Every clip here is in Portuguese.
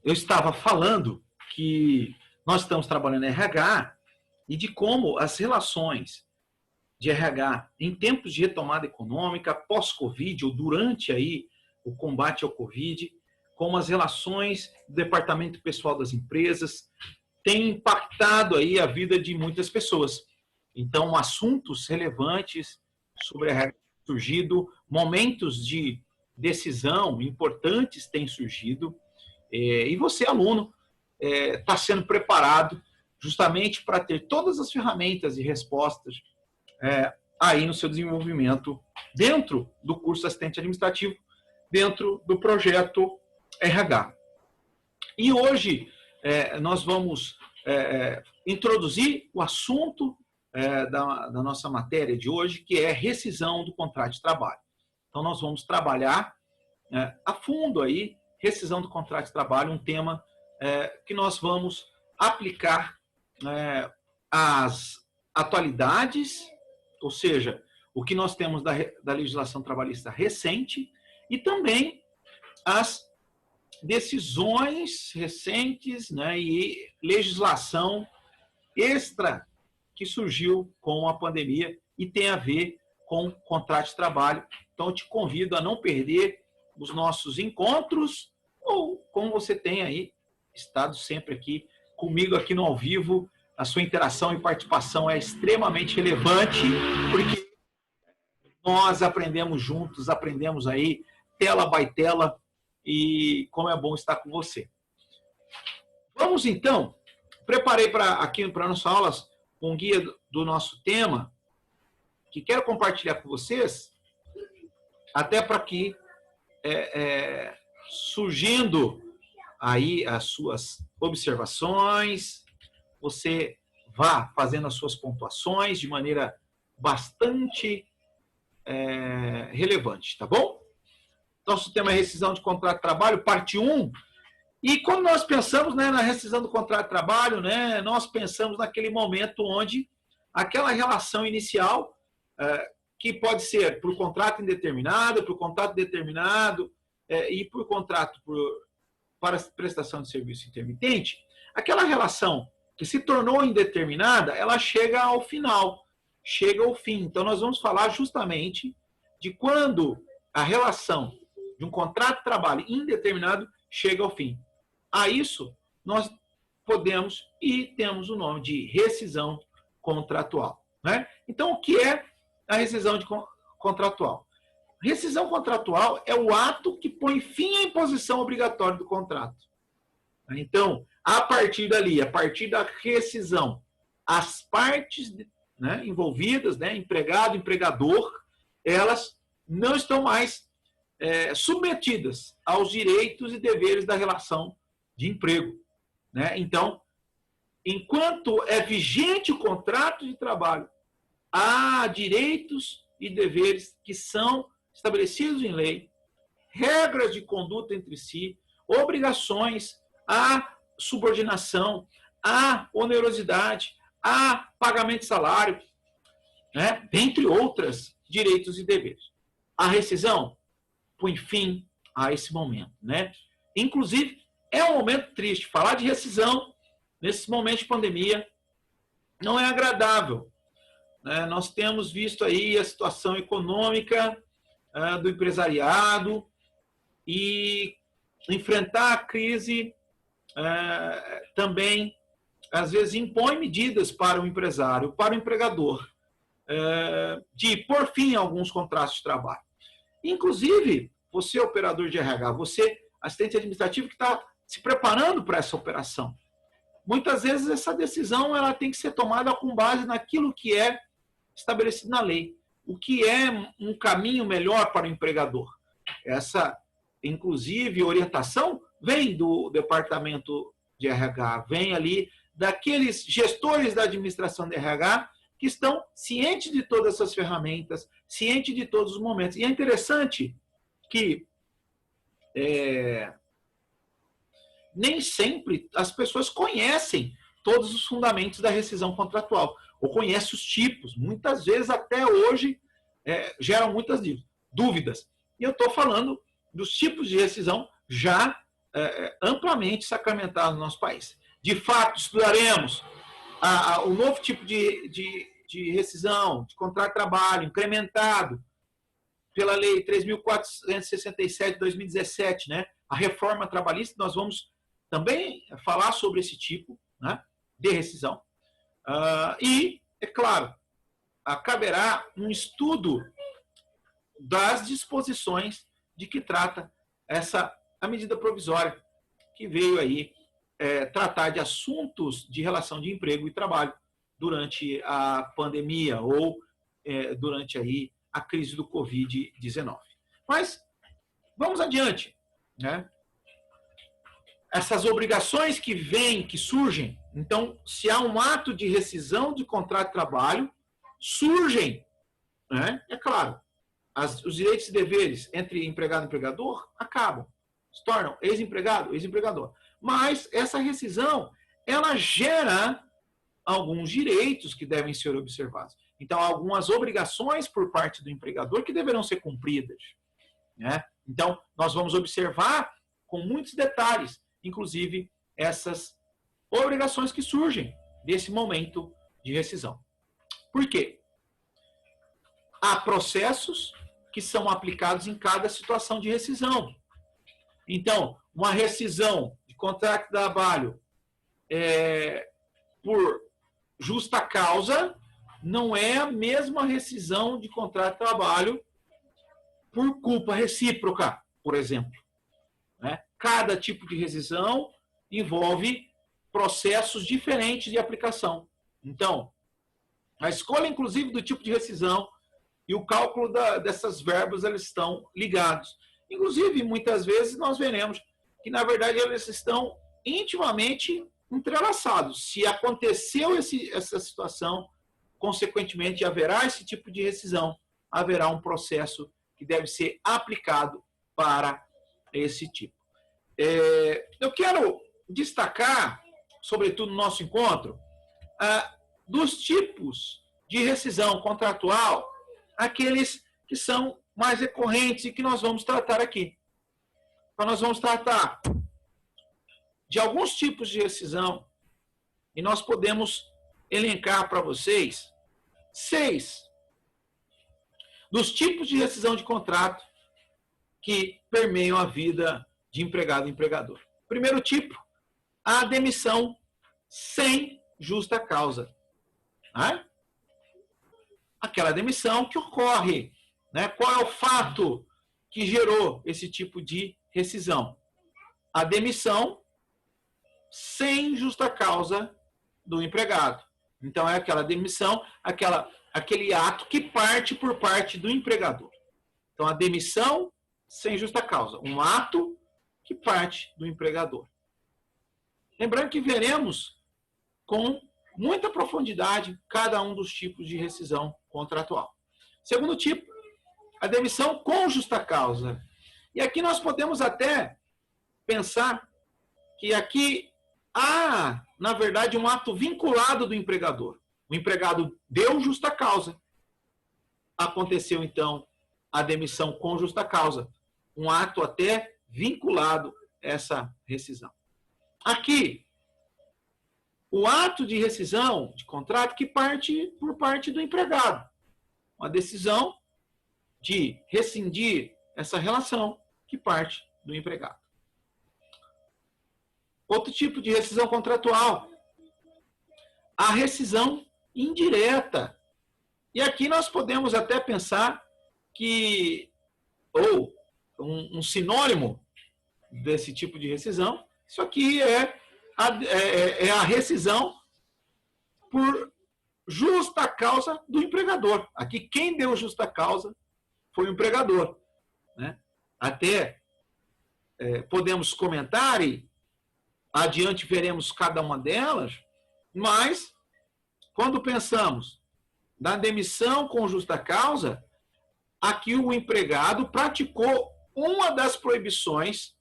eu estava falando que nós estamos trabalhando em RH e de como as relações de RH em tempos de retomada econômica, pós-Covid ou durante aí o combate ao Covid, como as relações do departamento pessoal das empresas têm impactado aí a vida de muitas pessoas. Então, assuntos relevantes sobre RH têm surgido, momentos de decisão importantes têm surgido, e você, aluno, está sendo preparado justamente para ter todas as ferramentas e respostas aí no seu desenvolvimento dentro do curso assistente administrativo, dentro do projeto RH. E hoje nós vamos introduzir o assunto da nossa matéria de hoje, que é rescisão do contrato de trabalho. Então nós vamos trabalhar a fundo aí rescisão do contrato de trabalho, um tema que nós vamos aplicar às atualidades, ou seja, o que nós temos da legislação trabalhista recente e também as decisões recentes, né, e legislação extra que surgiu com a pandemia e tem a ver com contrato de trabalho. Então, eu te convido a não perder os nossos encontros ou como você tem aí estado sempre aqui comigo aqui no ao vivo. A sua interação e participação é extremamente relevante, porque nós aprendemos juntos, aprendemos aí, tela by tela, e como é bom estar com você. Vamos então, preparei aqui para a nossa aula um guia do nosso tema, que quero compartilhar com vocês, até para que, surgindo aí as suas observações, você vá fazendo as suas pontuações de maneira bastante relevante, tá bom? Nosso tema é rescisão de contrato de trabalho, parte 1. E quando nós pensamos, né, na rescisão do contrato de trabalho, né, nós pensamos naquele momento onde aquela relação inicial, que pode ser por contrato indeterminado, por contrato determinado e por contrato para prestação de serviço intermitente, aquela relação que se tornou indeterminada, ela chega ao final, chega ao fim. Então, nós vamos falar justamente de quando a relação de um contrato de trabalho indeterminado chega ao fim. A isso, nós podemos e temos o nome de rescisão contratual, né? Então, o que é a rescisão contratual? Rescisão contratual é o ato que põe fim à imposição obrigatória do contrato. Então, a partir dali, a partir da rescisão, as partes, né, envolvidas, né, empregado, empregador, elas não estão mais submetidas aos direitos e deveres da relação de emprego, né? Então, enquanto é vigente o contrato de trabalho, há direitos e deveres que são estabelecidos em lei, regras de conduta entre si, obrigações, há subordinação, há onerosidade, há pagamento de salário, né? Dentre outros direitos e deveres. A rescisão põe fim a esse momento, né? Inclusive, é um momento triste. Falar de rescisão nesse momento de pandemia não é agradável. Nós temos visto aí a situação econômica do empresariado e enfrentar a crise também, às vezes, impõe medidas para o empresário, para o empregador, de pôr fim a alguns contratos de trabalho. Inclusive, você, operador de RH, você, assistente administrativo, que está se preparando para essa operação. Muitas vezes essa decisão ela tem que ser tomada com base naquilo que é estabelecido na lei. O que é um caminho melhor para o empregador? Essa, inclusive, orientação vem do departamento de RH, vem ali daqueles gestores da administração de RH que estão cientes de todas essas ferramentas, cientes de todos os momentos. E é interessante que nem sempre as pessoas conhecem todos os fundamentos da rescisão contratual, ou conhecem os tipos. Muitas vezes, até hoje, geram muitas dúvidas. E eu estou falando dos tipos de rescisão já amplamente sacramentado no nosso país. De fato, estudaremos o novo tipo de rescisão, de contrato de trabalho, incrementado pela Lei 3.467 de 2017, né? A reforma trabalhista. Nós vamos também falar sobre esse tipo, né, de rescisão. E, é claro, caberá um estudo das disposições de que trata a medida provisória que veio aí tratar de assuntos de relação de emprego e trabalho durante a pandemia ou durante aí a crise do Covid-19. Mas vamos adiante, né? Essas obrigações que vêm, que surgem, então, se há um ato de rescisão de contrato de trabalho, surgem, né? É claro, os direitos e deveres entre empregado e empregador acabam, se tornam ex-empregado, ex-empregador. Mas essa rescisão, ela gera alguns direitos que devem ser observados. Então, algumas obrigações por parte do empregador que deverão ser cumpridas, né? Então, nós vamos observar com muitos detalhes, inclusive essas obrigações que surgem desse momento de rescisão. Por quê? Há processos que são aplicados em cada situação de rescisão. Então, uma rescisão de contrato de trabalho por justa causa não é a mesma rescisão de contrato de trabalho por culpa recíproca, por exemplo, né? Cada tipo de rescisão envolve processos diferentes de aplicação. Então, a escolha, inclusive, do tipo de rescisão e o cálculo dessas verbas, eles estão ligados. Inclusive, muitas vezes, nós veremos que, na verdade, eles estão intimamente entrelaçados. Se aconteceu essa situação, consequentemente, haverá esse tipo de rescisão, haverá um processo que deve ser aplicado para esse tipo. Eu quero destacar, sobretudo no nosso encontro, dos tipos de rescisão contratual, aqueles que são mais recorrentes e que nós vamos tratar aqui. Então, nós vamos tratar de alguns tipos de rescisão e nós podemos elencar para vocês 6 dos tipos de rescisão de contrato que permeiam a vida de empregado e empregador. Primeiro tipo, a demissão sem justa causa. Né? Aquela demissão que ocorre, né? Qual é o fato que gerou esse tipo de rescisão? A demissão sem justa causa do empregado. Então, é aquela demissão, aquele ato que parte por parte do empregador. Então, a demissão sem justa causa. Um ato que parte do empregador. Lembrando que veremos com muita profundidade cada um dos tipos de rescisão contratual. Segundo tipo, a demissão com justa causa. E aqui nós podemos até pensar que aqui há, na verdade, um ato vinculado do empregador. O empregado deu justa causa. Aconteceu, então, a demissão com justa causa. Um ato até vinculado a essa rescisão. Aqui, o ato de rescisão de contrato que parte por parte do empregado. Uma decisão de rescindir essa relação que parte do empregado. Outro tipo de rescisão contratual, a rescisão indireta. E aqui nós podemos até pensar que, ou um sinônimo desse tipo de rescisão, isso aqui é a rescisão por justa causa do empregador. Aqui quem deu justa causa foi o empregador. Né? Até podemos comentar e adiante veremos cada uma delas, mas quando pensamos na demissão com justa causa, aqui o empregado praticou uma das proibições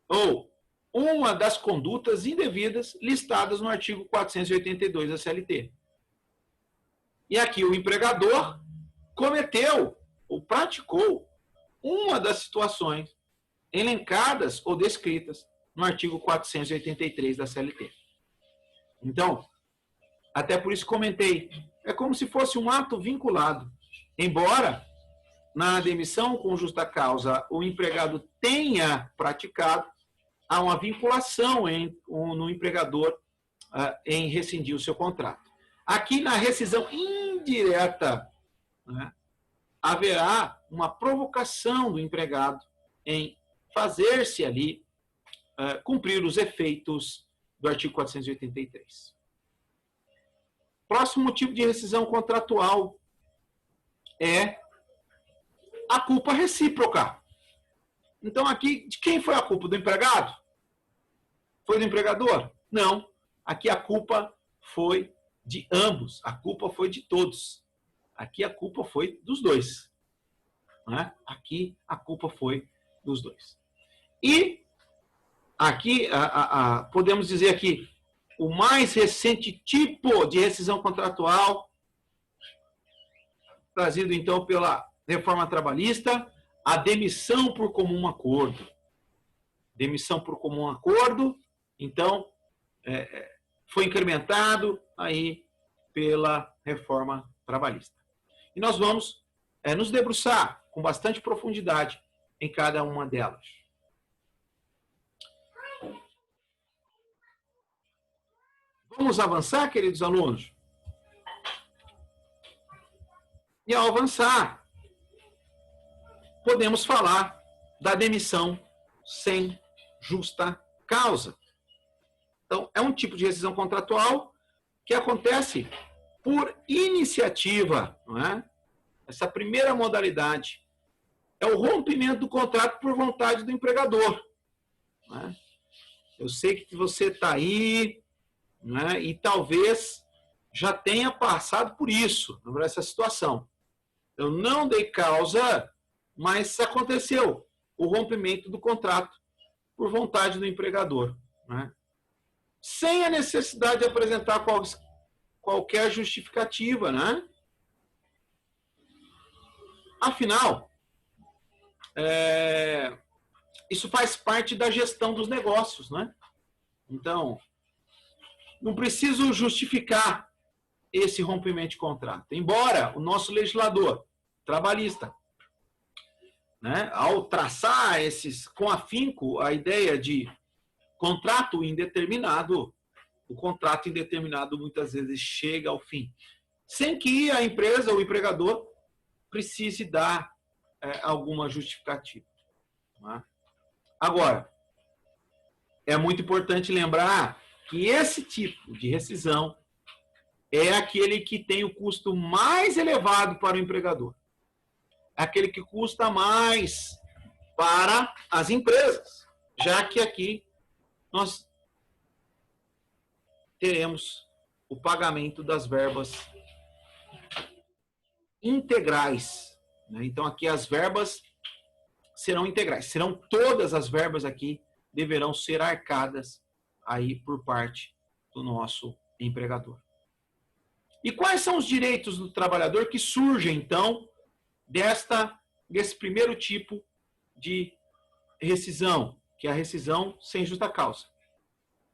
ou uma das condutas indevidas listadas no artigo 482 da CLT. E aqui o empregador cometeu ou praticou uma das situações elencadas ou descritas no artigo 483 da CLT. Então, até por isso comentei, é como se fosse um ato vinculado. Embora na demissão com justa causa o empregado tenha praticado, há uma vinculação no empregador em rescindir o seu contrato. Aqui na rescisão indireta, né, haverá uma provocação do empregado em fazer-se ali cumprir os efeitos do artigo 483. Próximo tipo de rescisão contratual é a culpa recíproca. Então, aqui, de quem foi a culpa? Do empregado? Foi do empregador? Não. Aqui a culpa foi de ambos. A culpa foi de todos. Aqui a culpa foi dos dois. Né? Aqui a culpa foi dos dois. E aqui, podemos dizer aqui, o mais recente tipo de rescisão contratual, trazido então pela reforma trabalhista, a demissão por comum acordo. Demissão por comum acordo, então, foi incrementado aí pela reforma trabalhista. E nós vamos nos debruçar com bastante profundidade em cada uma delas. Vamos avançar, queridos alunos? E ao avançar, podemos falar da demissão sem justa causa. Então, é um tipo de rescisão contratual que acontece por iniciativa, não é? Essa primeira modalidade é o rompimento do contrato por vontade do empregador. Não é? Eu sei que você está aí, né, e talvez já tenha passado por isso, por essa situação. Eu não dei causa, mas aconteceu o rompimento do contrato por vontade do empregador, né? Sem a necessidade de apresentar qualquer justificativa, né? Afinal, isso faz parte da gestão dos negócios, né? Então, não preciso justificar esse rompimento de contrato. Embora o nosso legislador trabalhista, né, ao traçar com afinco a ideia de contrato indeterminado, o contrato indeterminado muitas vezes chega ao fim, sem que a empresa ou o empregador precise dar alguma justificativa. Né? Agora, é muito importante lembrar que esse tipo de rescisão é aquele que tem o custo mais elevado para o empregador. É aquele que custa mais para as empresas, já que aqui nós teremos o pagamento das verbas integrais. Né? Então, aqui as verbas serão integrais. Serão todas as verbas aqui deverão ser arcadas aí por parte do nosso empregador. E quais são os direitos do trabalhador que surgem, então, desse primeiro tipo de rescisão, que é a rescisão sem justa causa?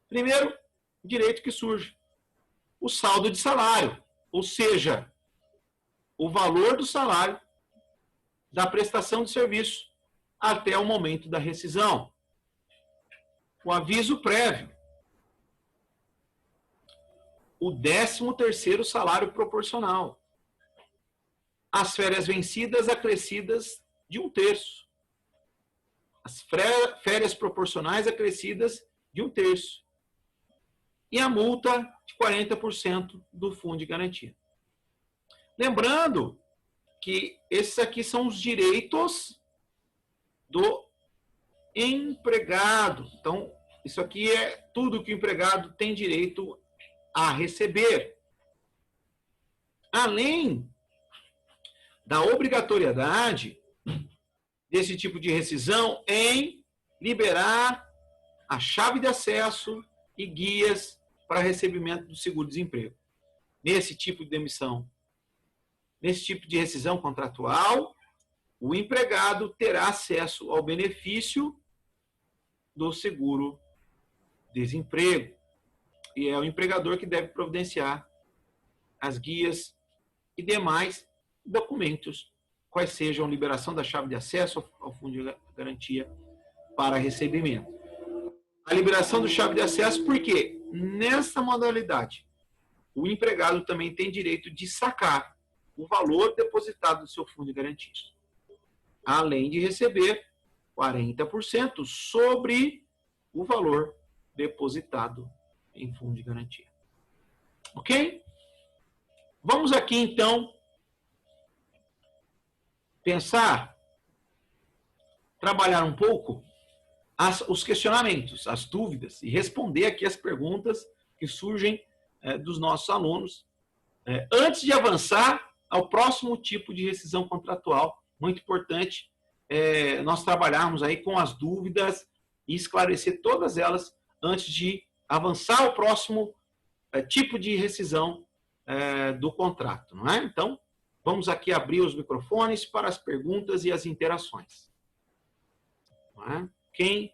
Primeiro direito que surge, o saldo de salário, ou seja, o valor do salário da prestação de serviço até o momento da rescisão. O aviso prévio. O 13º salário proporcional. As férias vencidas acrescidas de 1/3. As férias proporcionais acrescidas de 1/3. E a multa de 40% do fundo de garantia. Lembrando que esses aqui são os direitos do empregado. Então, isso aqui é tudo que o empregado tem direito a receber. Além da obrigatoriedade desse tipo de rescisão em liberar a chave de acesso e guias para recebimento do seguro-desemprego. Nesse tipo de demissão, nesse tipo de rescisão contratual, o empregado terá acesso ao benefício do seguro-desemprego. E é o empregador que deve providenciar as guias e demais documentos, quais sejam liberação da chave de acesso ao fundo de garantia para recebimento. A liberação do chave de acesso, porque nessa modalidade, o empregado também tem direito de sacar o valor depositado no seu fundo de garantia, além de receber 40% sobre o valor depositado em fundo de garantia. Ok? Vamos aqui, então, pensar, trabalhar um pouco os questionamentos, as dúvidas, e responder aqui as perguntas que surgem dos nossos alunos, antes de avançar ao próximo tipo de rescisão contratual. Muito importante nós trabalharmos aí com as dúvidas e esclarecer todas elas antes de avançar ao próximo tipo de rescisão do contrato, não é? Então, vamos aqui abrir os microfones para as perguntas e as interações. Não é? Quem